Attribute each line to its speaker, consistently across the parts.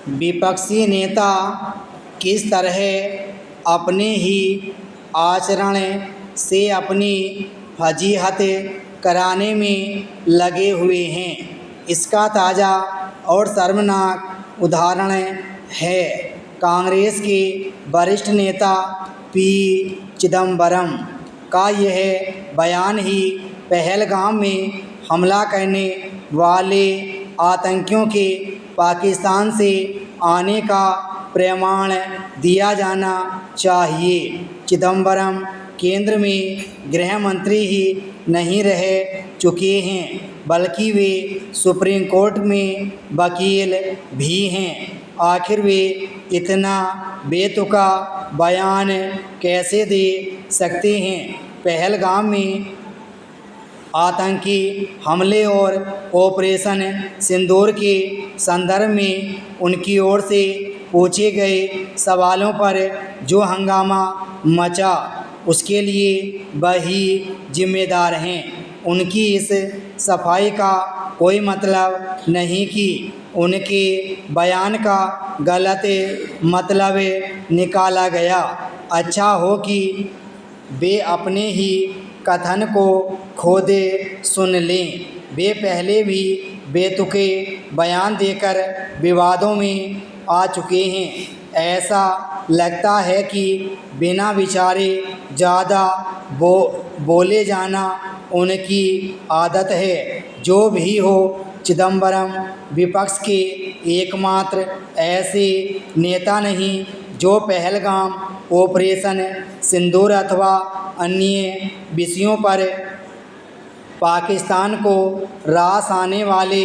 Speaker 1: विपक्षी नेता किस तरह अपने ही आचरण से अपनी फजीहत कराने में लगे हुए हैं। इसका ताज़ा और शर्मनाक उदाहरण है कांग्रेस के वरिष्ठ नेता पी चिदम्बरम का यह बयान ही पहलगाम में हमला करने वाले आतंकियों के पाकिस्तान से आने का प्रमाण दिया जाना चाहिए। चिदम्बरम केंद्र में गृह मंत्री ही नहीं रह चुके हैं बल्कि वे सुप्रीम कोर्ट में वकील भी हैं। आखिर वे इतना बेतुका बयान कैसे दे सकते हैं? पहलगाम में आतंकी हमले और ऑपरेशन सिंदूर के संदर्भ में उनकी ओर से पूछे गए सवालों पर जो हंगामा मचा उसके लिए वही जिम्मेदार हैं। उनकी इस सफाई का कोई मतलब नहीं कि उनके बयान का गलत मतलब निकाला गया। अच्छा हो कि वे अपने ही कथन को खुद सुन लें। वे पहले भी बेतुके बयान देकर विवादों में आ चुके हैं। ऐसा लगता है कि बिना विचारे ज़्यादा बोले जाना उनकी आदत है। जो भी हो, चिदम्बरम विपक्ष के एकमात्र ऐसे नेता नहीं जो पहलगाम ऑपरेशन सिंदूर अथवा अन्य विषयों पर पाकिस्तान को रास आने वाले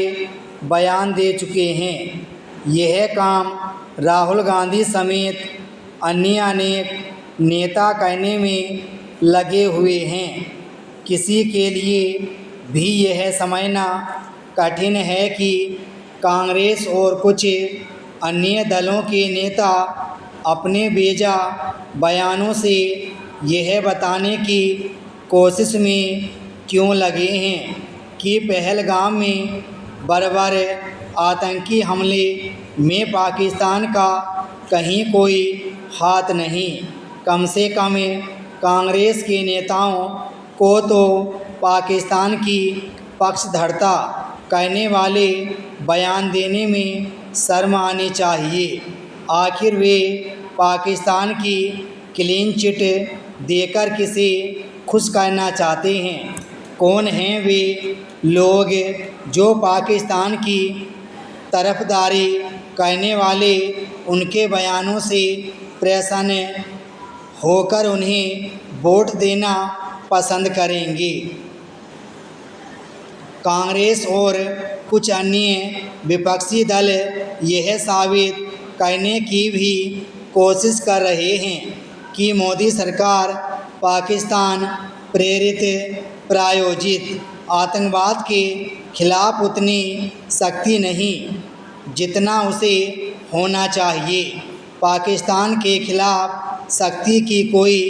Speaker 1: बयान दे चुके हैं। यह काम राहुल गांधी समेत अन्य अनेक नेता करने में लगे हुए हैं। किसी के लिए भी यह समझना कठिन है कि कांग्रेस और कुछ अन्य दलों के नेता अपने बेजा बयानों से यह बताने की कोशिश में क्यों लगे हैं कि पहलगाम में बर्बर आतंकी हमले में पाकिस्तान का कहीं कोई हाथ नहीं। कम से कम कांग्रेस के नेताओं को तो पाकिस्तान की पक्षधरता करने वाले बयान देने में शर्म आनी चाहिए। आखिर वे पाकिस्तान की क्लीन चिट देकर किसे खुश करना चाहते हैं? कौन हैं वे लोग जो पाकिस्तान की तरफदारी करने वाले उनके बयानों से प्रसन्न होकर उन्हें वोट देना पसंद करेंगे? कांग्रेस और कुछ अन्य विपक्षी दल यह साबित करने की भी कोशिश कर रहे हैं कि मोदी सरकार पाकिस्तान प्रेरित प्रायोजित आतंकवाद के खिलाफ उतनी सख्ती नहीं जितना उसे होना चाहिए। पाकिस्तान के खिलाफ सख्ती की कोई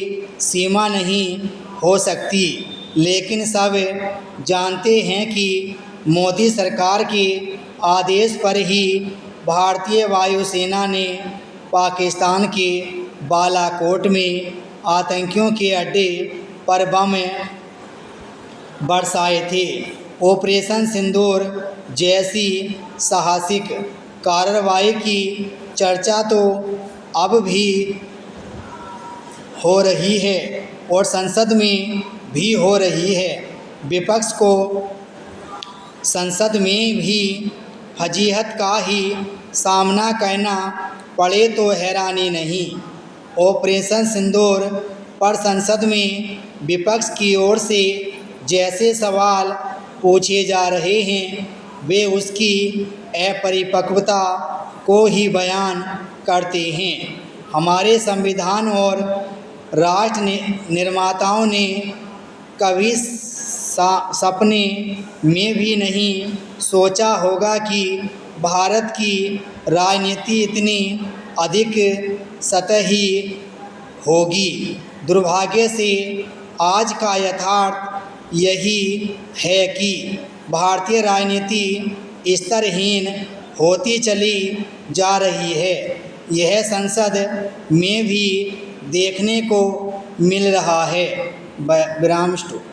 Speaker 1: सीमा नहीं हो सकती, लेकिन सब जानते हैं कि मोदी सरकार के आदेश पर ही भारतीय वायुसेना ने पाकिस्तान के बालाकोट में आतंकियों के अड्डे पर बम बरसाए थे। ऑपरेशन सिंदूर जैसी साहसिक कार्रवाई की चर्चा तो अब भी हो रही है और संसद में भी हो रही है। विपक्ष को संसद में भी फजीहत का ही सामना करना पड़े तो हैरानी नहीं। ऑपरेशन सिंदूर पर संसद में विपक्ष की ओर से जैसे सवाल पूछे जा रहे हैं वे उसकी अपरिपक्वता को ही बयान करते हैं। हमारे संविधान और राष्ट्र निर्माताओं ने कभी सपने में भी नहीं सोचा होगा कि भारत की राजनीति इतनी अधिक सतही होगी। दुर्भाग्य से आज का यथार्थ यही है कि भारतीय राजनीति स्तरहीन होती चली जा रही है। यह संसद में भी देखने को मिल रहा है। विराम स्टॉप।